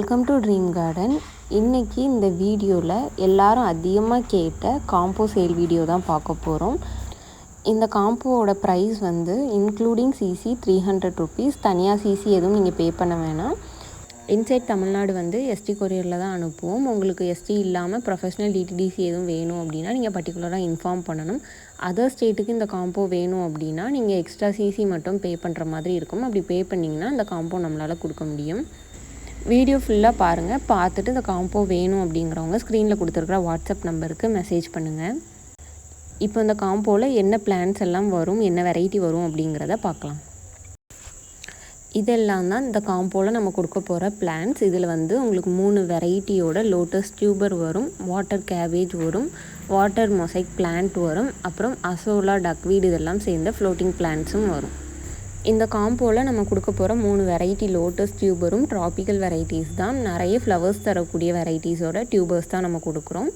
Welcome to dream garden. இன்றைக்கி இந்த வீடியோவில் எல்லாரும் அதிகமாக கேட்ட காம்போ சேல் வீடியோ தான் பார்க்க போகிறோம். இந்த காம்போவோட ப்ரைஸ் வந்து இன்க்ளூடிங் சிசி 300 ருபீஸ். தனியாக சிசி எதுவும் நீங்கள் பே பண்ண வேணாம். இன்சைட் தமிழ்நாடு வந்து எஸ்டி கொரியரில் தான் அனுப்புவோம். உங்களுக்கு எஸ்டி இல்லாமல் ப்ரொஃபஷ்னல் டிடிடிசி எதுவும் வேணும் அப்படின்னா நீங்கள் பர்டிகுலராக இன்ஃபார்ம் பண்ணணும். அதர் ஸ்டேட்டுக்கு இந்த காம்போ வேணும் அப்படின்னா நீங்கள் எக்ஸ்ட்ரா சிசி மட்டும் பே பண்ணுற மாதிரி இருக்கும். அப்படி பே பண்ணிங்கன்னா இந்த காம்போ நம்மளால் கொடுக்க முடியும். வீடியோ ஃபுல்லாக பாருங்கள். பார்த்துட்டு இந்த காம்போ வேணும் அப்படிங்கிறவங்க ஸ்க்ரீனில் கொடுத்துருக்குற வாட்ஸ்அப் நம்பருக்கு மெசேஜ் பண்ணுங்கள். இப்போ இந்த காம்போவில் என்ன பிளான்ஸ் எல்லாம் வரும், என்ன வெரைட்டி வரும் அப்படிங்கிறத பார்க்கலாம். இதெல்லாம் தான் இந்த காம்போவில் நம்ம கொடுக்க போகிற பிளான்ஸ். இதில் வந்து உங்களுக்கு 3 வெரைட்டியோட லோட்டஸ் டியூபர் வரும், வாட்டர் கேபேஜ் வரும், வாட்டர் மொசைக் பிளான்ட் வரும், அப்புறம் அசோலா டக்வீட் இதெல்லாம் சேர்ந்த ஃப்ளோட்டிங் பிளான்ட்ஸும் வரும். இந்த காம்போவில் நம்ம கொடுக்க போகிற 3 வெரைட்டி லோட்டஸ் டியூபரும் ட்ராபிக்கல் வெரைட்டிஸ் தான். நிறைய ஃப்ளவர்ஸ் தரக்கூடிய வெரைட்டிஸோட டியூபர்ஸ் தான் நம்ம கொடுக்குறோம்.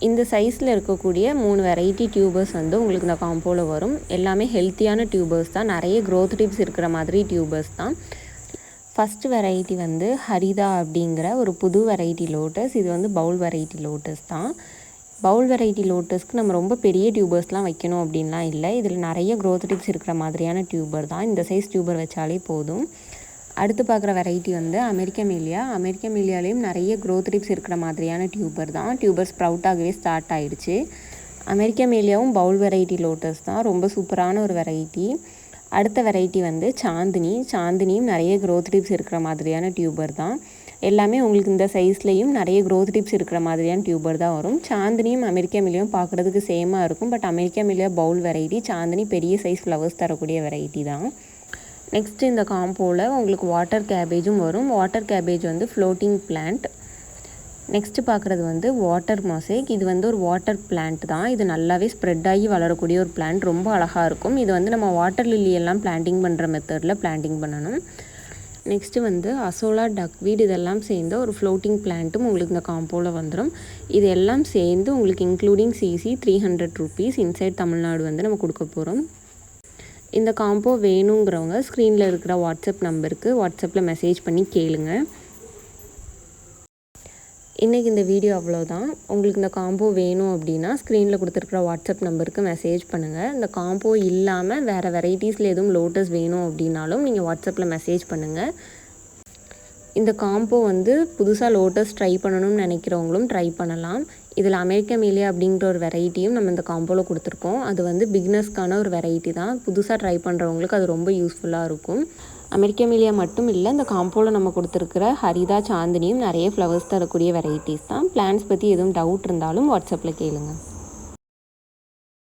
இந்த சைஸில் இருக்கக்கூடிய 3 வெரைட்டி டியூபர்ஸ் வந்து உங்களுக்கு இந்த காம்போவில் வரும். எல்லாமே ஹெல்த்தியான டியூபர்ஸ் தான், நிறைய க்ரோத் டிப்ஸ் இருக்கிற மாதிரி டியூபர்ஸ் தான். ஃபஸ்ட்டு வெரைட்டி வந்து ஹரிதா அப்படிங்கிற ஒரு புது வெரைட்டி லோட்டஸ். இது வந்து பவுல் வெரைட்டி லோட்டஸ் தான். பவுல் வெரைட்டி லோட்டஸ்க்கு நம்ம ரொம்ப பெரிய டியூபர்ஸ்லாம் வைக்கணும் அப்படின்லாம் இல்லை. இதில் நிறைய க்ரோத் டிப்ஸ் இருக்கிற மாதிரியான டியூபர் தான். இந்த சைஸ் டியூபர் வச்சாலே போதும். அடுத்து பார்க்குற வெரைட்டி வந்து அமெரிக்கமேலியாலேயும் நிறைய க்ரோத் டிப்ஸ் இருக்கிற மாதிரியான டியூபர் தான். டியூபர் ஸ்ப்ரவுட் ஆகவே ஸ்டார்ட் ஆகிடுச்சு. அமெரிக்கமேலியாவும் பவுல் வெரைட்டி லோட்டஸ் தான். ரொம்ப சூப்பரான ஒரு வெரைட்டி. அடுத்த வெரைட்டி வந்து சாந்தினியும் நிறைய க்ரோத் டிப்ஸ் இருக்கிற மாதிரியான டியூபர் தான். எல்லாமே உங்களுக்கு இந்த சைஸ்லேயும் நிறைய க்ரோத் டிப்ஸ் இருக்கிற மாதிரியான டியூபர் தான் வரும். சாந்தினியும் அமெரிக்கமேலியாவும் பார்க்குறதுக்கு சேமாக இருக்கும். பட் அமெரிக்கமேலியா பவுல் வெரைட்டி, சாந்தினி பெரிய சைஸ் ஃப்ளவர்ஸ் தரக்கூடிய வெரைட்டி தான். நெக்ஸ்ட்டு இந்த காம்போவில் உங்களுக்கு வாட்டர் கேபேஜும் வரும். வாட்டர் கேபேஜ் வந்து ஃப்ளோட்டிங் பிளான்ட். நெக்ஸ்ட்டு பார்க்குறது வந்து வாட்டர் மொசைக். இது வந்து ஒரு வாட்டர் பிளான்ட் தான். இது நல்லாவே ஸ்ப்ரெட் ஆகி வளரக்கூடிய ஒரு பிளான்ட். ரொம்ப அழகாக இருக்கும். இது வந்து நம்ம வாட்டர் லில்லி எல்லாம் பிளான்டிங் பண்ணுற மெத்தடில் பிளான்டிங் பண்ணணும். நெக்ஸ்ட்டு வந்து அசோலா டக்வீட் இதெல்லாம் சேர்ந்து ஒரு ஃப்ளோட்டிங் பிளான்ட்டும் உங்களுக்கு இந்த காம்போவில் வந்துடும். இது எல்லாம் சேர்ந்து உங்களுக்கு including CC 300 rupees. Inside Tamil Nadu வந்து நம்ம கொடுக்க போகிறோம். இந்த காம்போ வேணுங்கிறவங்க ஸ்க்ரீனில் இருக்கிற வாட்ஸ்அப் நம்பருக்கு வாட்ஸ்அப்பில் மெசேஜ் பண்ணி கேளுங்க. இன்றைக்கி இந்த வீடியோ அவ்வளோதான். உங்களுக்கு இந்த காம்போ வேணும் அப்படின்னா ஸ்க்ரீனில் கொடுத்துருக்குற வாட்ஸ்அப் நம்பருக்கு மெசேஜ் பண்ணுங்கள். இந்த காம்போ இல்லாமல் வேறு வெரைட்டிஸில் எதுவும் லோட்டஸ் வேணும் அப்படின்னாலும் நீங்கள் வாட்ஸ்அப்பில் மெசேஜ் பண்ணுங்கள். இந்த காம்போ வந்து புதுசாக லோட்டஸ் ட்ரை பண்ணணும்னு நினைக்கிறவங்களும் ட்ரை பண்ணலாம். இதில் அமெரிக்கமேலியா அப்படிங்கிற ஒரு வெரைட்டியும் நம்ம இந்த காம்போவில் கொடுத்துருக்கோம். அது வந்து பிகினர்ஸ்க்கான ஒரு வெரைட்டி தான். புதுசாக ட்ரை பண்ணுறவங்களுக்கு அது ரொம்ப யூஸ்ஃபுல்லாக இருக்கும். அமெரிக்கமேலியா மட்டும் இல்லை, இந்த காம்போவில் நம்ம கொடுத்துருக்கிற ஹரிதா, சாந்தினியும் நிறைய ஃப்ளவர்ஸ் தரக்கூடிய வெரைட்டிஸ் தான். பிளான்ஸ் பற்றி எதுவும் டவுட் இருந்தாலும் வாட்ஸ்அப்பில் கேளுங்கள்.